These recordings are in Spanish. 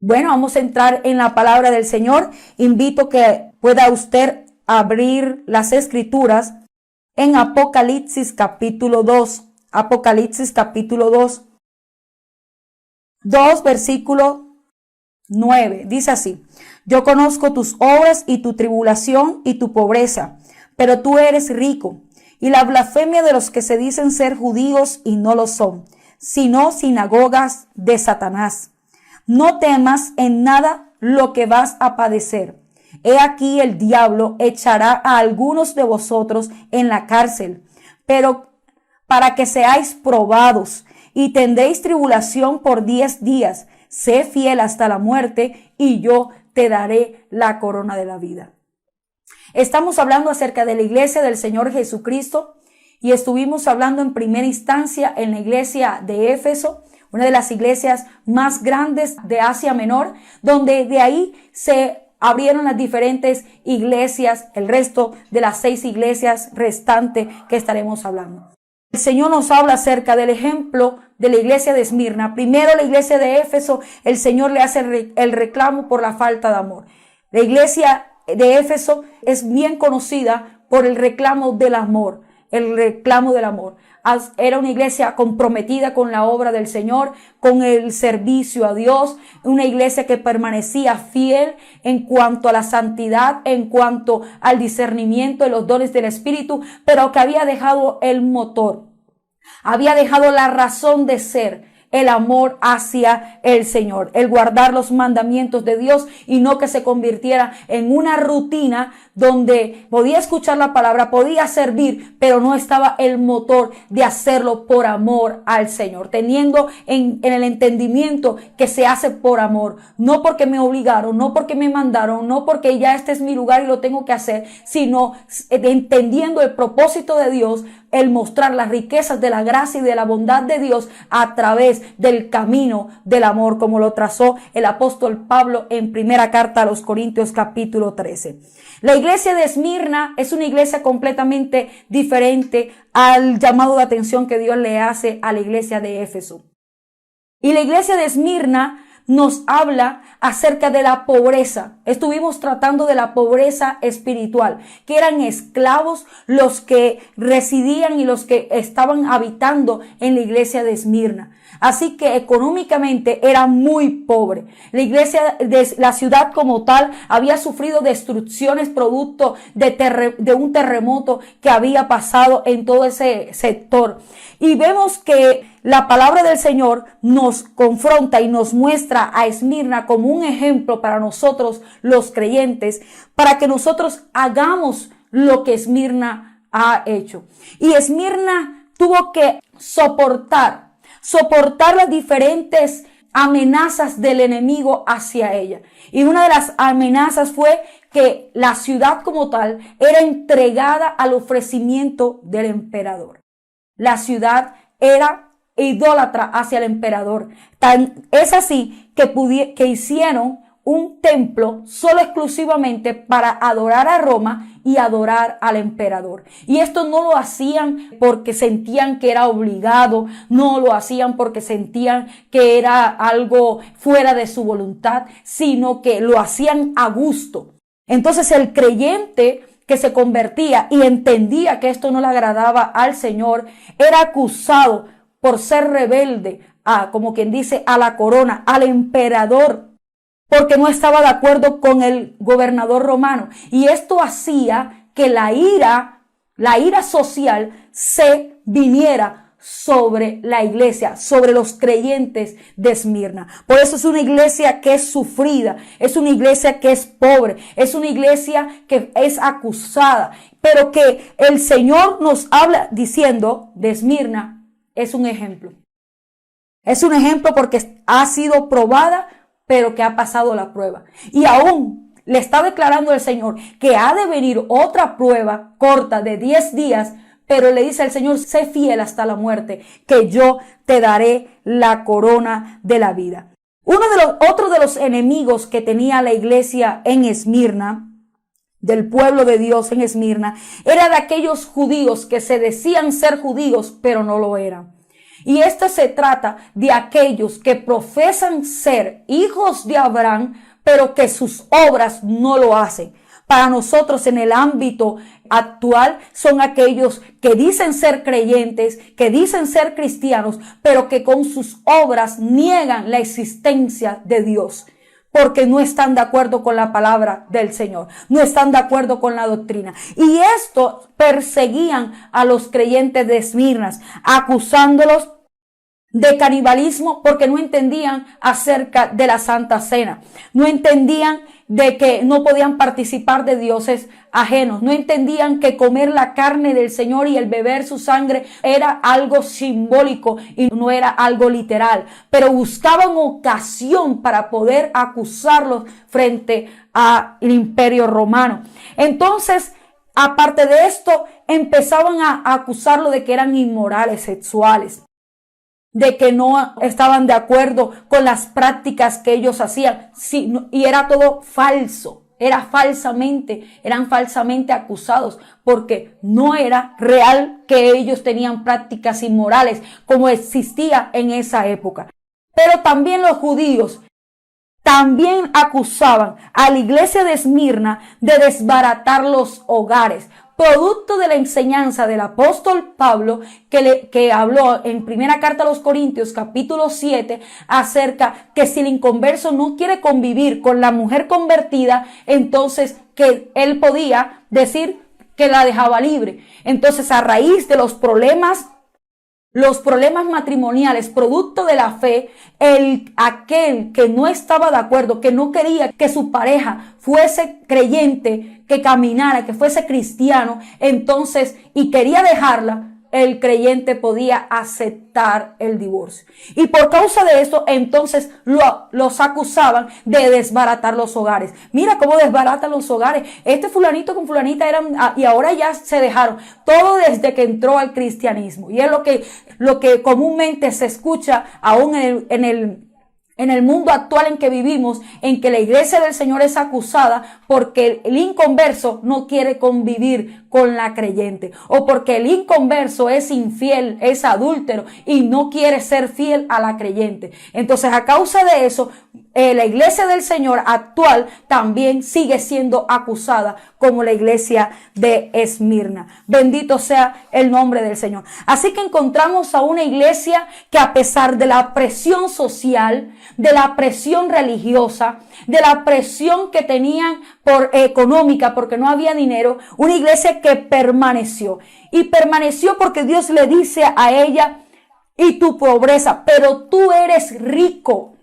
Bueno, vamos a entrar en la palabra del Señor. Invito que pueda usted abrir las escrituras en Apocalipsis capítulo 2. Apocalipsis capítulo 2. 2 versículo 9. Dice así: yo conozco tus obras y tu tribulación y tu pobreza, pero tú eres rico, y la blasfemia de los que se dicen ser judíos y no lo son, sino sinagogas de Satanás. No temas en nada lo que vas a padecer. He aquí el diablo echará a algunos de vosotros en la cárcel, pero para que seáis probados, y tendréis tribulación por 10 días. Sé fiel hasta la muerte, y yo te daré la corona de la vida. Estamos hablando acerca de la iglesia del Señor Jesucristo, y estuvimos hablando en primera instancia en la iglesia de Éfeso, una de las iglesias más grandes de Asia Menor, donde de ahí se abrieron las diferentes iglesias, el resto de las 6 iglesias restantes que estaremos hablando. El Señor nos habla acerca del ejemplo de la iglesia de Esmirna. Primero, la iglesia de Éfeso, el Señor le hace el reclamo por la falta de amor. La iglesia de Éfeso es bien conocida por el reclamo del amor, el reclamo del amor. Era una iglesia comprometida con la obra del Señor, con el servicio a Dios, una iglesia que permanecía fiel en cuanto a la santidad, en cuanto al discernimiento de los dones del Espíritu, pero que había dejado el motor, había dejado la razón de ser, el amor hacia el Señor, el guardar los mandamientos de Dios, y no que se convirtiera en una rutina donde podía escuchar la palabra, podía servir, pero no estaba el motor de hacerlo por amor al Señor, teniendo en el entendimiento que se hace por amor, no porque me obligaron, no porque me mandaron, no porque ya este es mi lugar y lo tengo que hacer, sino entendiendo el propósito de Dios, el mostrar las riquezas de la gracia y de la bondad de Dios a través del camino del amor, como lo trazó el apóstol Pablo en primera carta a los Corintios capítulo 13. La iglesia de Esmirna es una iglesia completamente diferente al llamado de atención que Dios le hace a la iglesia de Éfeso. Y la iglesia de Esmirna nos habla acerca de la pobreza. Estuvimos tratando de la pobreza espiritual, que eran esclavos los que residían y los que estaban habitando en la iglesia de Esmirna. Así que económicamente era muy pobre. La iglesia de la ciudad como tal había sufrido destrucciones producto de un terremoto que había pasado en todo ese sector. Y vemos que la palabra del Señor nos confronta y nos muestra a Esmirna como un ejemplo para nosotros los creyentes, para que nosotros hagamos lo que Esmirna ha hecho. Y Esmirna tuvo que soportar las diferentes amenazas del enemigo hacia ella. Y una de las amenazas fue que la ciudad como tal era entregada al ofrecimiento del emperador. La ciudad era idólatra hacia el emperador. Es así que hicieron un templo solo exclusivamente para adorar a Roma y adorar al emperador. Y esto no lo hacían porque sentían que era obligado, no lo hacían porque sentían que era algo fuera de su voluntad, sino que lo hacían a gusto. Entonces el creyente que se convertía y entendía que esto no le agradaba al Señor, era acusado por ser rebelde como quien dice, a la corona, al emperador, porque no estaba de acuerdo con el gobernador romano. Y esto hacía que la ira social se viniera sobre la iglesia, sobre los creyentes de Esmirna. Por eso es una iglesia que es sufrida, es una iglesia que es pobre, es una iglesia que es acusada, pero que el Señor nos habla diciendo de Esmirna es un ejemplo. Es un ejemplo porque ha sido probada, pero que ha pasado la prueba. Y aún le está declarando el Señor que ha de venir otra prueba corta de 10 días, pero le dice al Señor, sé fiel hasta la muerte, que yo te daré la corona de la vida. Otro de los enemigos que tenía la iglesia en Esmirna, del pueblo de Dios en Esmirna, era de aquellos judíos que se decían ser judíos, pero no lo eran. Y esto se trata de aquellos que profesan ser hijos de Abraham, pero que sus obras no lo hacen. Para nosotros en el ámbito actual son aquellos que dicen ser creyentes, que dicen ser cristianos, pero que con sus obras niegan la existencia de Dios, porque no están de acuerdo con la palabra del Señor, no están de acuerdo con la doctrina. Y esto perseguían a los creyentes de Esmirna, acusándolos de canibalismo porque no entendían acerca de la Santa Cena, no entendían de que no podían participar de dioses ajenos, no entendían que comer la carne del Señor y el beber su sangre era algo simbólico y no era algo literal, pero buscaban ocasión para poder acusarlos frente al Imperio Romano. Entonces, aparte de esto, empezaban a acusarlo de que eran inmorales sexuales, de que no estaban de acuerdo con las prácticas que ellos hacían, sí, y era todo falso, eran falsamente acusados, porque no era real que ellos tenían prácticas inmorales como existía en esa época. Pero también los judíos también acusaban a la iglesia de Esmirna de desbaratar los hogares, producto de la enseñanza del apóstol Pablo que habló en primera carta a los Corintios capítulo 7 acerca que si el inconverso no quiere convivir con la mujer convertida, entonces que él podía decir que la dejaba libre. Entonces, a raíz de los problemas matrimoniales, producto de la fe, aquel que no estaba de acuerdo, que no quería que su pareja fuese creyente, que caminara, que fuese cristiano, entonces, y quería dejarla, el creyente podía aceptar el divorcio. Y por causa de esto, entonces los acusaban de desbaratar los hogares. Mira cómo desbaratan los hogares. Este fulanito con fulanita eran, y ahora ya se dejaron. Todo desde que entró al cristianismo. Y es lo que comúnmente se escucha aún en el mundo actual en que vivimos, en que la iglesia del Señor es acusada porque el inconverso no quiere convivir con la creyente, o porque el inconverso es infiel, es adúltero y no quiere ser fiel a la creyente. Entonces, a causa de eso, la iglesia del Señor actual también sigue siendo acusada como la iglesia de Esmirna. Bendito sea el nombre del Señor. Así que encontramos a una iglesia que, a pesar de la presión social, de la presión religiosa, de la presión que tenían por económica, porque no había dinero, una iglesia que permaneció. Y permaneció porque Dios le dice a ella: y tu pobreza, pero tú eres rico.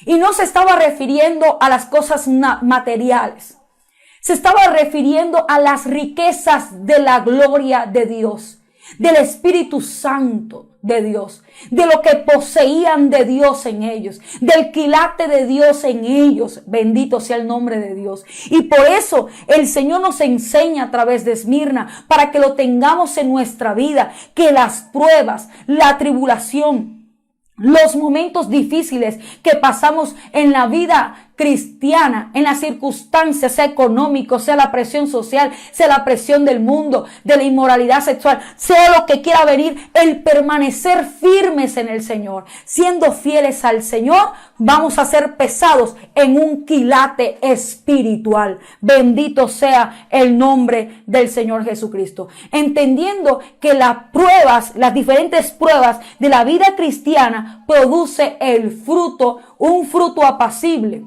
Y no se estaba refiriendo a las cosas materiales. Se estaba refiriendo a las riquezas de la gloria de Dios, del Espíritu Santo de Dios, de lo que poseían de Dios en ellos, del quilate de Dios en ellos. Bendito sea el nombre de Dios. Y por eso el Señor nos enseña a través de Esmirna, para que lo tengamos en nuestra vida, que las pruebas, la tribulación, los momentos difíciles que pasamos en la vida cristiana, en las circunstancias, sea económico, sea la presión social, sea la presión del mundo, de la inmoralidad sexual, sea lo que quiera venir, el permanecer firmes en el Señor, siendo fieles al Señor, vamos a ser pesados en un quilate espiritual. Bendito sea el nombre del Señor Jesucristo. Entendiendo que las pruebas, las diferentes pruebas de la vida cristiana produce el fruto, un fruto apacible.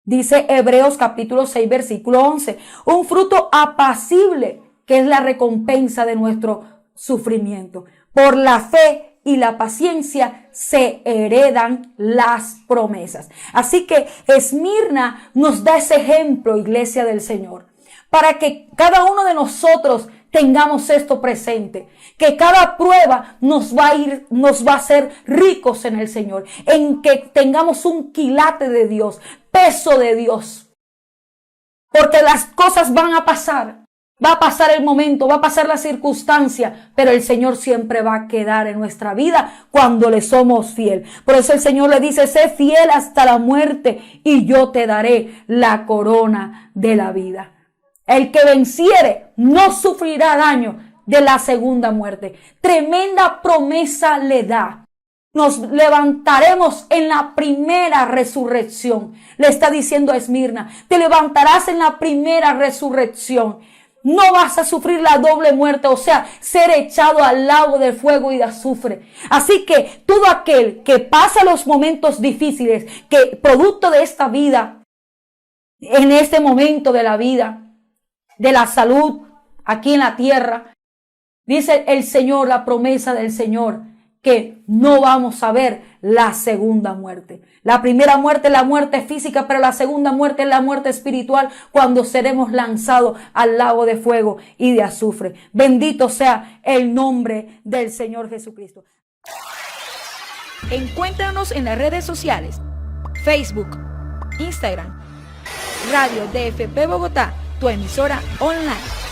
Dice Hebreos capítulo 6 versículo 11, un fruto apacible, que es la recompensa de nuestro sufrimiento. Por la fe y la paciencia se heredan las promesas. Así que Esmirna nos da ese ejemplo, iglesia del Señor, para que cada uno de nosotros tengamos esto presente, que cada prueba nos va a hacer ricos en el Señor, en que tengamos un quilate de Dios, peso de Dios, porque las cosas van a pasar, va a pasar el momento, va a pasar la circunstancia, pero el Señor siempre va a quedar en nuestra vida cuando le somos fiel. Por eso el Señor le dice: sé fiel hasta la muerte y yo te daré la corona de la vida. El que venciere no sufrirá daño, de la segunda muerte. Tremenda promesa le da. Nos levantaremos en la primera resurrección. Le está diciendo a Esmirna, te levantarás en la primera resurrección. No vas a sufrir la doble muerte, o sea, ser echado al lago de fuego y de azufre. Así que todo aquel que pasa los momentos difíciles, que producto de esta vida, en este momento de la vida, de la salud, aquí en la tierra, dice el Señor, la promesa del Señor, que no vamos a ver la segunda muerte. La primera muerte es la muerte física, pero la segunda muerte es la muerte espiritual, cuando seremos lanzados al lago de fuego y de azufre. Bendito sea el nombre del Señor Jesucristo. Encuéntranos en las redes sociales: Facebook, Instagram, Radio DFP Bogotá, tu emisora online.